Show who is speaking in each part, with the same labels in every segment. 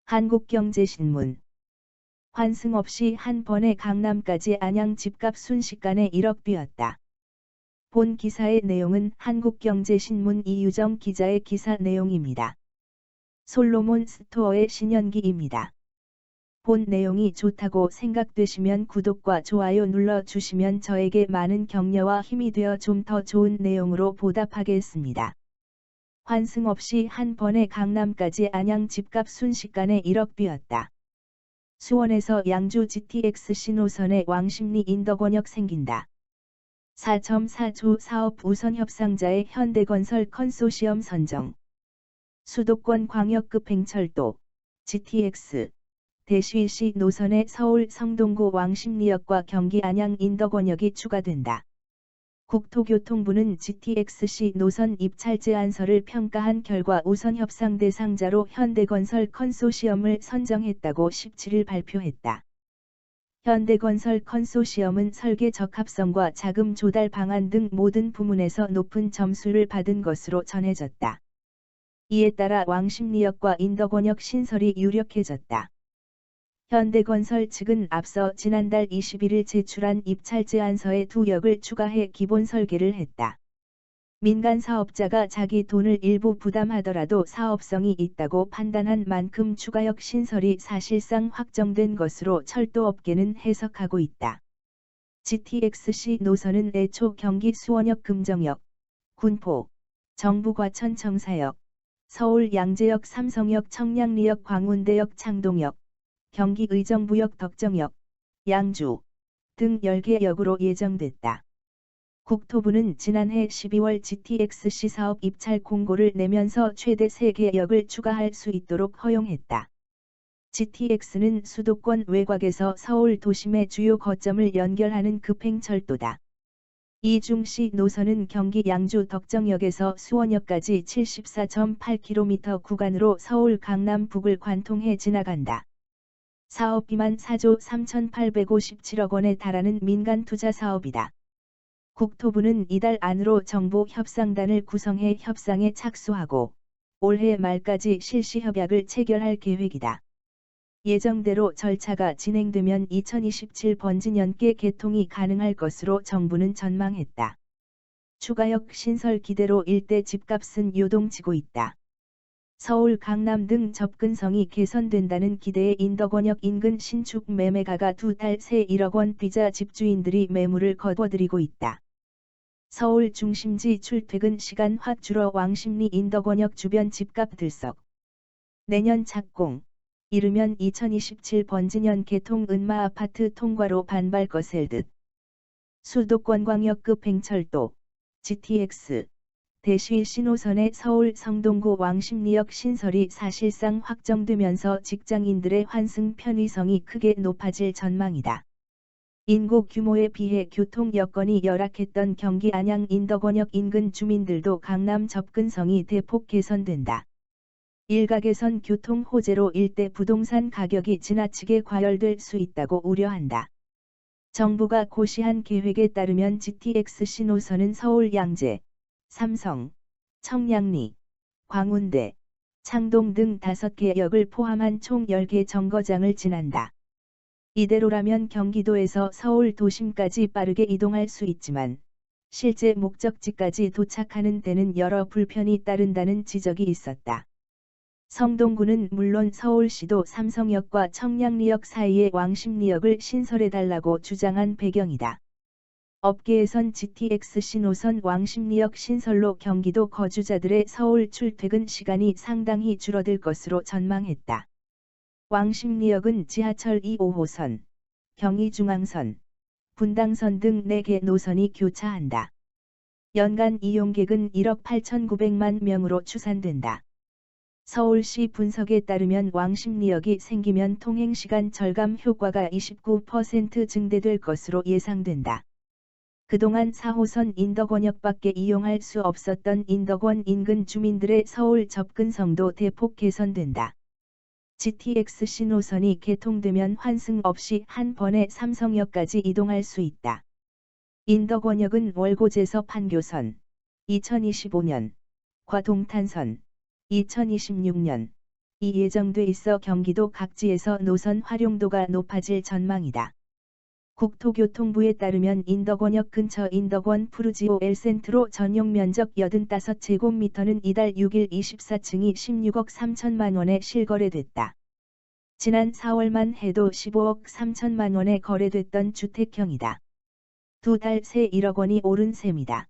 Speaker 1: 한국경제신문. 환승 없이 한 번에 강남까지 안양 집값 순식간에 1억 뛰었다. 본 기사의 내용은 한국경제신문 이유정 기자의 기사 내용입니다. 솔로몬 스토어의 신현기입니다. 본 내용이 좋다고 생각되시면 구독과 좋아요 눌러주시면 저에게 많은 격려와 힘이 되어 좀 더 좋은 내용으로 보답하겠습니다. 환승 없이 한 번에 강남까지 안양 집값 순식간에 1억 뛰었다. 수원에서 양주 GTX 신호선에 왕십리 인덕원역 생긴다. 4.4조 사업 우선 협상자의 현대건설 컨소시엄 선정. 수도권 광역급 행철도 GTX 대쉬시 노선에 서울 성동구 왕십리역과 경기 안양 인덕원역이 추가된다. 국토교통부는 GTX-C 노선 입찰 제안서를 평가한 결과 우선 협상 대상자로 현대건설 컨소시엄을 선정했다고 17일 발표했다. 현대건설 컨소시엄은 설계 적합성과 자금 조달 방안 등 모든 부문에서 높은 점수를 받은 것으로 전해졌다. 이에 따라 왕십리역과 인덕원역 신설이 유력해졌다. 현대건설 측은 앞서 지난달 21일 제출한 입찰 제안서에 두 역을 추가해 기본 설계를 했다. 민간 사업자가 자기 돈을 일부 부담하더라도 사업성이 있다고 판단한 만큼 추가역 신설이 사실상 확정된 것으로 철도업계는 해석하고 있다. GTX-C 노선은 애초 경기 수원역 금정역, 군포, 정부과천 청사역, 서울 양재역 삼성역 청량리역 광운대역 창동역, 경기 의정부역 덕정역, 양주 등 10개 역으로 예정됐다. 국토부는 지난해 12월 GTX-C 사업 입찰 공고를 내면서 최대 3개 역을 추가할 수 있도록 허용했다. GTX는 수도권 외곽에서 서울 도심의 주요 거점을 연결하는 급행철도다. 이 중 C 노선은 경기 양주 덕정역에서 수원역까지 74.8km 구간으로 서울 강남 북을 관통해 지나간다. 사업비만 4조 3,857억 원에 달하는 민간 투자 사업이다. 국토부는 이달 안으로 정부 협상단을 구성해 협상에 착수하고 올해 말까지 실시 협약을 체결할 계획이다. 예정대로 절차가 진행되면 2027 번지년께 개통이 가능할 것으로 정부는 전망했다. 추가역 신설 기대로 일대 집값은 요동치고 있다. 서울 강남 등 접근성이 개선된다는 기대에 인덕원역 인근 신축 매매가가 두 달 새 1억 원 뛰자 집주인들이 매물을 거둬들이고 있다. 서울 중심지 출퇴근 시간 확 줄어 왕십리 인덕원역 주변 집값 들썩. 내년 착공, 이르면 2027 번지년 개통 은마 아파트 통과로 반발 거셀 듯. 수도권 광역급 행철도 GTX 대쉬 신호선의 서울 성동구 왕십리역 신설이 사실상 확정되면서 직장인들의 환승 편의성이 크게 높아질 전망이다. 인구 규모에 비해 교통 여건이 열악했던 경기 안양 인덕원역 인근 주민들도 강남 접근성이 대폭 개선된다. 일각에선 교통 호재로 일대 부동산 가격이 지나치게 과열될 수 있다고 우려한다. 정부가 고시한 계획에 따르면 GTX-C 노선은 서울 양재, 삼성, 청량리, 광운대, 창동 등 5개 역을 포함한 총 10개 정거장을 지난다. 이대로라면 경기도에서 서울 도심까지 빠르게 이동할 수 있지만 실제 목적지까지 도착하는 데는 여러 불편이 따른다는 지적이 있었다. 성동구는 물론 서울시도 삼성역과 청량리역 사이에 왕십리역을 신설해달라고 주장한 배경이다. 업계에선 GTX-C 노선 왕십리역 신설로 경기도 거주자들의 서울 출퇴근 시간이 상당히 줄어들 것으로 전망했다. 왕십리역은 지하철 2호선, 경의중앙선, 분당선 등 4개 노선이 교차한다. 연간 이용객은 1억 8,900만 명으로 추산된다. 서울시 분석에 따르면 왕십리역이 생기면 통행시간 절감 효과가 29% 증대될 것으로 예상된다. 그동안 4호선 인덕원역밖에 이용할 수 없었던 인덕원 인근 주민들의 서울 접근성도 대폭 개선된다. GTX-C 노선이 개통되면 환승 없이 한 번에 삼성역까지 이동할 수 있다. 인덕원역은 월곶에서 판교선, 2025년, 과동탄선, 2026년, 예정돼 있어 경기도 각지에서 노선 활용도가 높아질 전망이다. 국토교통부에 따르면 인덕원역 근처 인덕원 푸르지오 엘센트로 전용 면적 85제곱미터는 이달 6일 24층이 16억 3천만 원에 실거래됐다. 지난 4월만 해도 15억 3천만 원에 거래됐던 주택형이다. 두 달 새 1억 원이 오른 셈이다.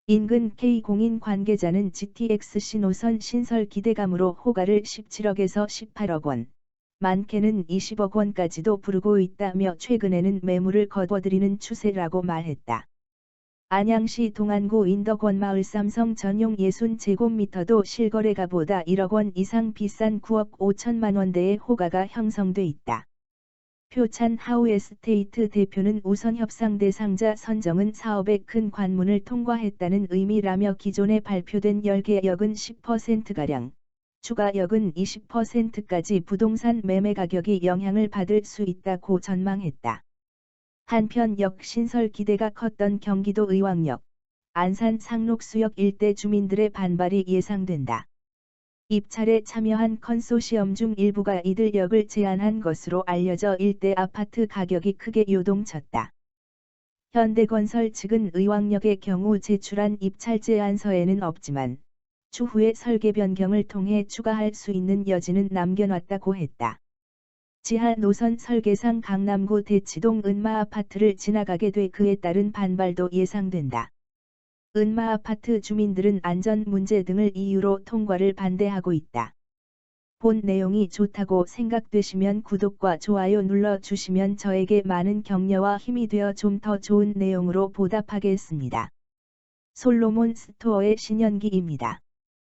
Speaker 1: 인근 K공인 관계자는 GTX-C 노선 신설 기대감으로 호가를 17억에서 18억 원, 많게는 20억 원까지도 부르고 있다며 최근에는 매물을 거둬들이는 추세라고 말했다. 안양시 동안구 인덕원 마을 삼성 전용 60제곱미터도 실거래가보다 1억 원 이상 비싼 9억 5천만 원대의 호가가 형성돼 있다. 표찬 하우에스테이트 대표는 우선 협상 대상자 선정은 사업의 큰 관문을 통과했다는 의미라며 기존에 발표된 10개 역은 10%가량, 추가 역은 20%까지 부동산 매매 가격이 영향을 받을 수 있다고 전망했다. 한편 역 신설 기대가 컸던 경기도 의왕역, 안산 상록수역 일대 주민들의 반발이 예상된다. 입찰에 참여한 컨소시엄 중 일부가 이들 역을 제안한 것으로 알려져 일대 아파트 가격이 크게 요동쳤다. 현대건설 측은 의왕역의 경우 제출한 입찰 제안서에는 없지만 추후에 설계 변경을 통해 추가할 수 있는 여지는 남겨놨다고 했다. 지하 노선 설계상 강남구 대치동 은마아파트를 지나가게 돼 그에 따른 반발도 예상된다. 은마아파트 주민들은 안전 문제 등을 이유로 통과를 반대하고 있다. 본 내용이 좋다고 생각되시면 구독과 좋아요 눌러주시면 저에게 많은 격려와 힘이 되어 좀 더 좋은 내용으로 보답하겠습니다. 솔로몬 스토어의 신현기입니다.